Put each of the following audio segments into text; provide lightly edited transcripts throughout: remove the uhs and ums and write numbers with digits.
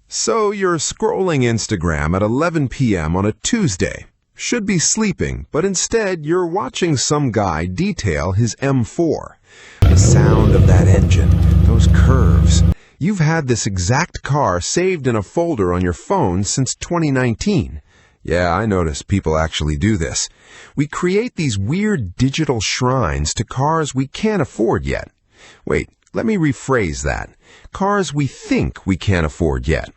So you're scrolling Instagram at 11 p.m. on a Tuesday. Should be sleeping, but instead you're watching some guy detail his M4. The sound of that engine, those curves. You've had this exact car saved in a folder on your phone since 2019. Yeah, I notice people actually do this. We create these weird digital shrines to cars we can't afford yet. Wait, let me rephrase that. Cars we think we can't afford yet.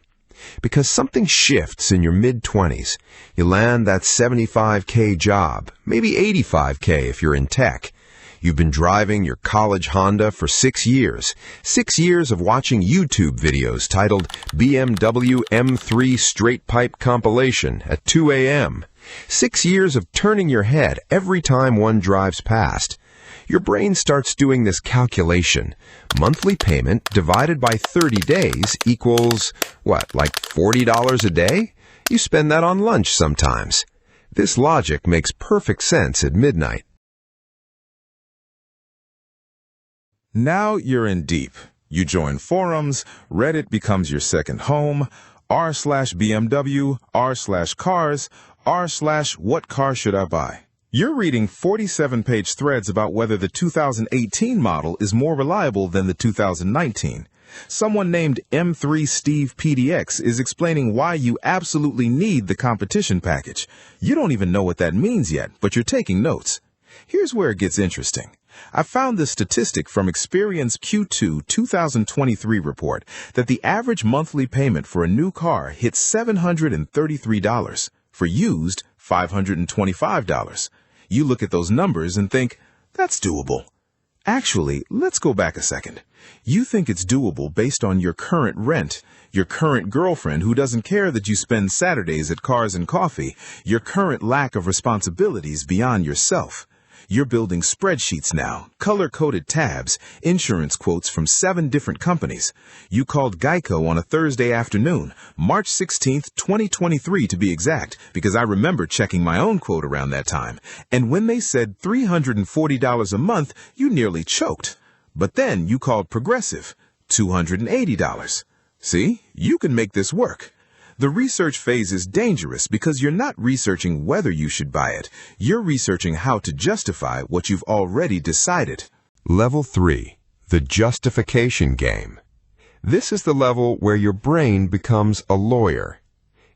Because something shifts in your mid-20s. You land that $75K job, maybe $85K if you're in tech. You've been driving your college Honda for 6 years. 6 years of watching YouTube videos titled BMW M3 Straight Pipe Compilation at 2 a.m. 6 years of turning your head every time one drives past. Your brain starts doing this calculation. Monthly payment divided by 30 days equals, what, like $40 a day? You spend that on lunch sometimes. This logic makes perfect sense at midnight. Now you're in deep. You join forums, Reddit becomes your second home, r/BMW, r/cars, r/what car should I buy? You're reading 47-page threads about whether the 2018 model is more reliable than the 2019. Someone named M3 Steve PDX is explaining why you absolutely need the competition package. You don't even know what that means yet, but you're taking notes. Here's where it gets interesting. I found this statistic from Experian's Q2 2023 report that the average monthly payment for a new car hit $733. For used, $525. You look at those numbers and think, that's doable. Actually, let's go back a second. You think it's doable based on your current rent, your current girlfriend who doesn't care that you spend Saturdays at Cars and Coffee, your current lack of responsibilities beyond yourself. You're building spreadsheets now, color-coded tabs, insurance quotes from 7 different companies. You called Geico on a Thursday afternoon, March 16th, 2023 to be exact, because I remember checking my own quote around that time. And when they said $340 a month, you nearly choked. But then you called Progressive, $280. See, you can make this work. The research phase is dangerous because you're not researching whether you should buy it. You're researching how to justify what you've already decided. Level 3. The justification game. This is the level where your brain becomes a lawyer.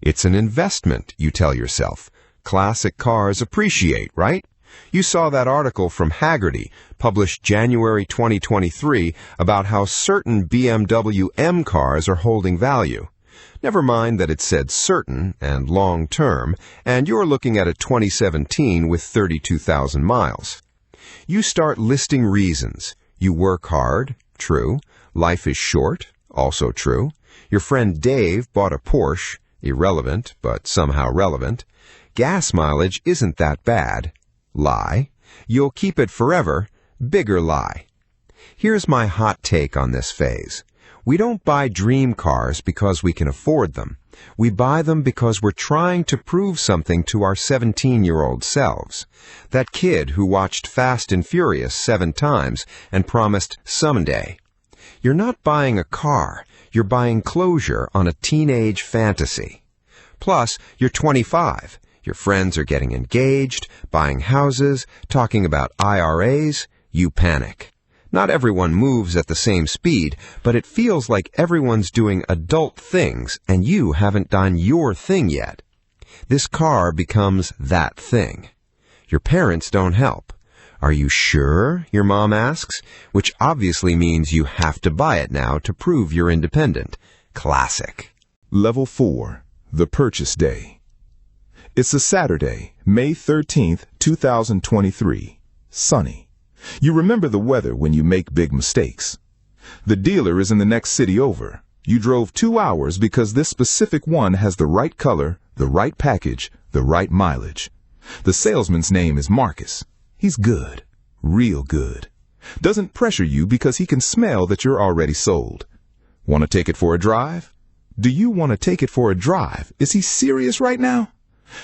It's an investment, you tell yourself. Classic cars appreciate, right? You saw that article from Haggerty, published January 2023, about how certain BMW M cars are holding value. Never mind that it said certain and long-term, and you're looking at a 2017 with 32,000 miles. You start listing reasons. You work hard, true. Life is short, also true. Your friend Dave bought a Porsche, irrelevant, but somehow relevant. Gas mileage isn't that bad, lie. You'll keep it forever, bigger lie. Here's my hot take on this phase. We don't buy dream cars because we can afford them. We buy them because we're trying to prove something to our 17-year-old selves. That kid who watched Fast and Furious 7 times and promised someday. You're not buying a car. You're buying closure on a teenage fantasy. Plus, you're 25. Your friends are getting engaged, buying houses, talking about IRAs. You panic. Not everyone moves at the same speed, but it feels like everyone's doing adult things and you haven't done your thing yet. This car becomes that thing. Your parents don't help. Are you sure? Your mom asks, which obviously means you have to buy it now to prove you're independent. Classic. Level 4. The Purchase Day. It's a Saturday, May 13th, 2023. Sunny. You remember the weather when you make big mistakes. The dealer is in the next city over. You drove 2 hours because this specific one has the right color, the right package, the right mileage. The salesman's name is Marcus. He's good, real good. Doesn't pressure you because he can smell that you're already sold. Want to take it for a drive? Do you want to take it for a drive? Is he serious right now?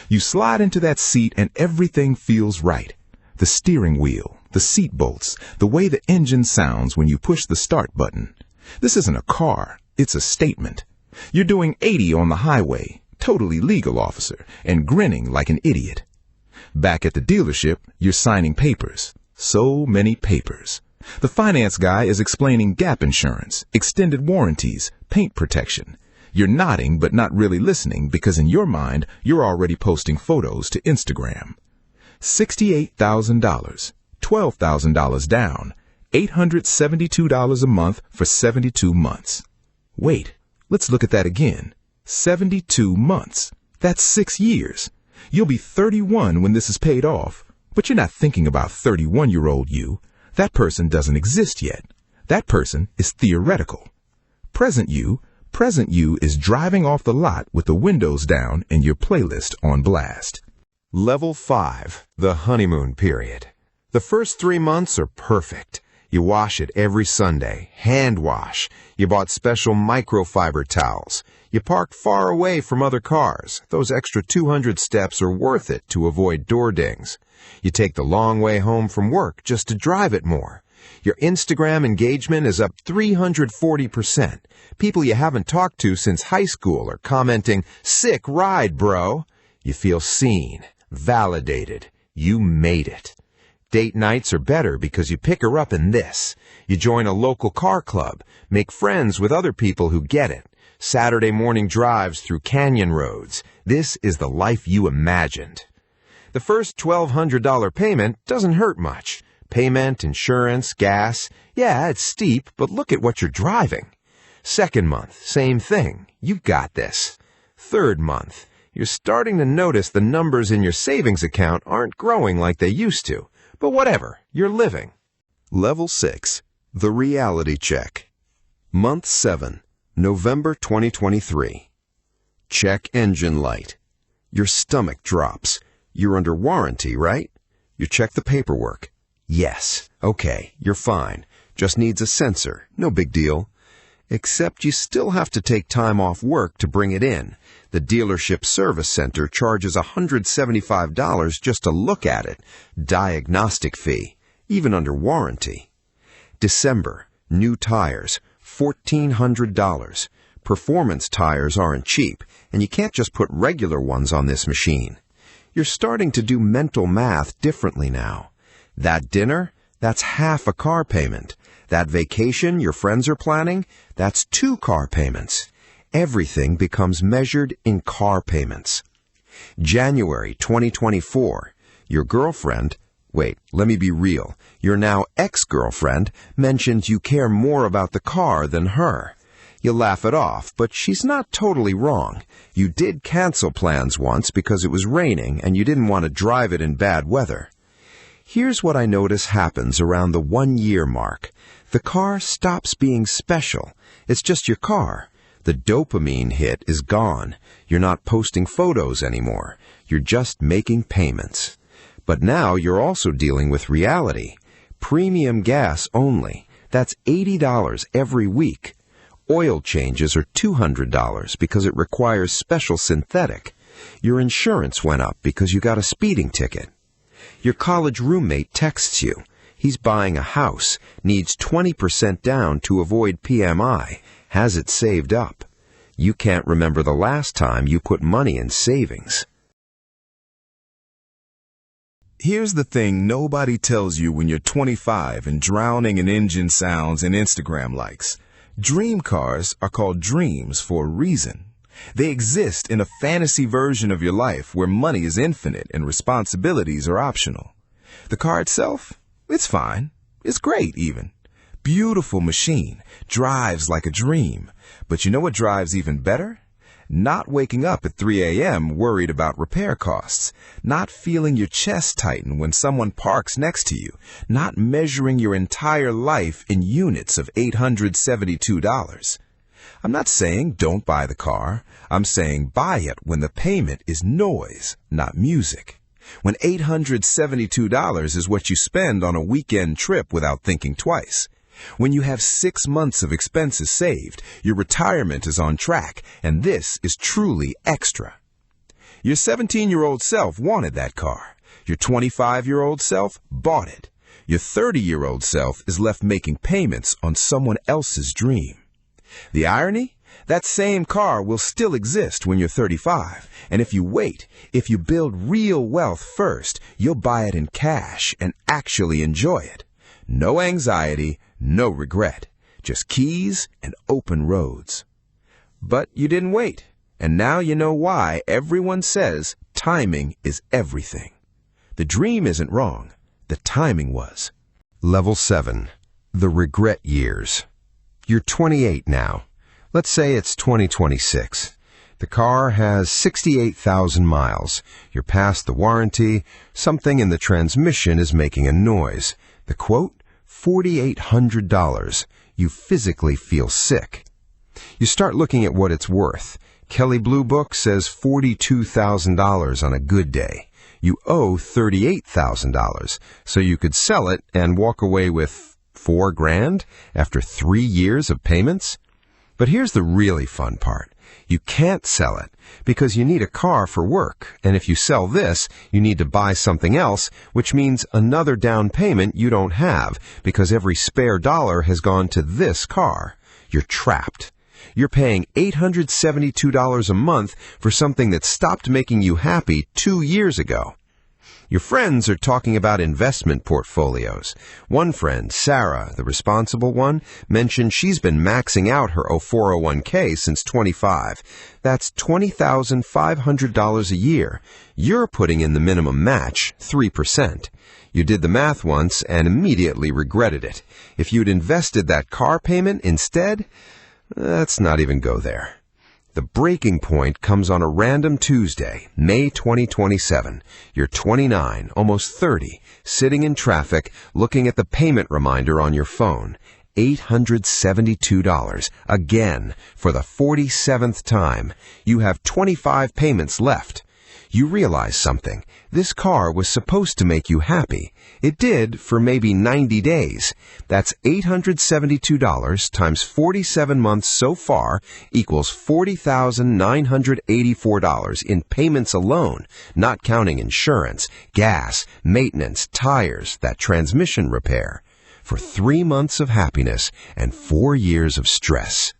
You slide into that seat and everything feels right. The steering wheel, the seat bolts, the way the engine sounds when you push the start button. This isn't a car, it's a statement. You're doing 80 on the highway, totally legal, officer, and grinning like an idiot. Back at the dealership, you're signing papers. So many papers. The finance guy is explaining gap insurance, extended warranties, paint protection. You're nodding but not really listening because in your mind, you're already posting photos to Instagram. $68,000, $12,000 down, $872 a month for 72 months. Wait, let's look at that again. 72 months. That's 6 years. You'll be 31 when this is paid off. But you're not thinking about 31-year-old you. That person doesn't exist yet. That person is theoretical. Present you is driving off the lot with the windows down and your playlist on blast. Level 5, the honeymoon period. The first 3 months are perfect. You wash it every Sunday, hand wash. You bought special microfiber towels. You parked far away from other cars. Those extra 200 steps are worth it to avoid door dings. You take the long way home from work just to drive it more. Your Instagram engagement is up 340%. People you haven't talked to since high school are commenting, "Sick ride, bro." You feel seen, validated. You made it. Date nights are better because you pick her up in this. You join a local car club, make friends with other people who get it. Saturday morning drives through canyon roads. This is the life you imagined. The first $1,200 payment doesn't hurt much. Payment, insurance, gas. Yeah, it's steep, but look at what you're driving. Second month, same thing. You got this. Third month, you're starting to notice the numbers in your savings account aren't growing like they used to. But whatever, you're living. Level 6, the reality check. Month 7, November 2023. Check engine light. Your stomach drops. You're under warranty, right? You check the paperwork. Yes. Okay, you're fine. Just needs a sensor. No big deal. Except you still have to take time off work to bring it in. The dealership service center charges $175 just to look at it. Diagnostic fee, even under warranty. December, new tires, $1,400. Performance tires aren't cheap, and you can't just put regular ones on this machine. You're starting to do mental math differently now. That dinner, that's half a car payment. That vacation your friends are planning, that's 2 car payments. Everything becomes measured in car payments. January 2024, your girlfriend, let me be real, your now ex-girlfriend mentioned you care more about the car than her. You laugh it off, but she's not totally wrong. You did cancel plans once because it was raining and you didn't want to drive it in bad weather. Here's what I notice happens around the 1-year mark. The car stops being special. It's just your car. The dopamine hit is gone. You're not posting photos anymore. You're just making payments. But now you're also dealing with reality. Premium gas only. That's $80 every week. Oil changes are $200 because it requires special synthetic. Your insurance went up because you got a speeding ticket. Your college roommate texts you. He's buying a house, needs 20% down to avoid PMI, has it saved up. You can't remember the last time you put money in savings. Here's the thing nobody tells you when you're 25 and drowning in engine sounds and Instagram likes. Dream cars are called dreams for a reason. They exist in a fantasy version of your life where money is infinite and responsibilities are optional. The car itself? It's fine. It's great, even. Beautiful machine. Drives like a dream. But you know what drives even better? Not waking up at 3 a.m. worried about repair costs. Not feeling your chest tighten when someone parks next to you. Not measuring your entire life in units of $872. I'm not saying don't buy the car. I'm saying buy it when the payment is noise, not music. When $872 is what you spend on a weekend trip without thinking twice. When you have 6 months of expenses saved, your retirement is on track, and this is truly extra. Your 17-year-old self wanted that car. Your 25-year-old self bought it. Your 30-year-old self is left making payments on someone else's dream. The irony? That same car will still exist when you're 35. And if you wait, if you build real wealth first, you'll buy it in cash and actually enjoy it. No anxiety, no regret. Just keys and open roads. But you didn't wait. And now you know why everyone says timing is everything. The dream isn't wrong. The timing was. Level 7. The regret years. You're 28 now. Let's say it's 2026. The car has 68,000 miles. You're past the warranty. Something in the transmission is making a noise. The quote, $4,800. You physically feel sick. You start looking at what it's worth. Kelley Blue Book says $42,000 on a good day. You owe $38,000, so you could sell it and walk away with $4,000 after 3 years of payments. But here's the really fun part. You can't sell it because you need a car for work, and if you sell this, you need to buy something else, which means another down payment you don't have because every spare dollar has gone to this car. You're trapped. You're paying $872 a month for something that stopped making you happy 2 years ago. Your friends are talking about investment portfolios. One friend, Sarah, the responsible one, mentioned she's been maxing out her 401k since 25. That's $20,500 a year. You're putting in the minimum match, 3%. You did the math once and immediately regretted it. If you'd invested that car payment instead, let's not even go there. The breaking point comes on a random Tuesday, May 2027. You're 29, almost 30, sitting in traffic, looking at the payment reminder on your phone. $872, again, for the 47th time. You have 25 payments left. You realize something. This car was supposed to make you happy. It did for maybe 90 days. That's $872 times 47 months so far equals $40,984 in payments alone, not counting insurance, gas, maintenance, tires, that transmission repair. For 3 months of happiness and 4 years of stress.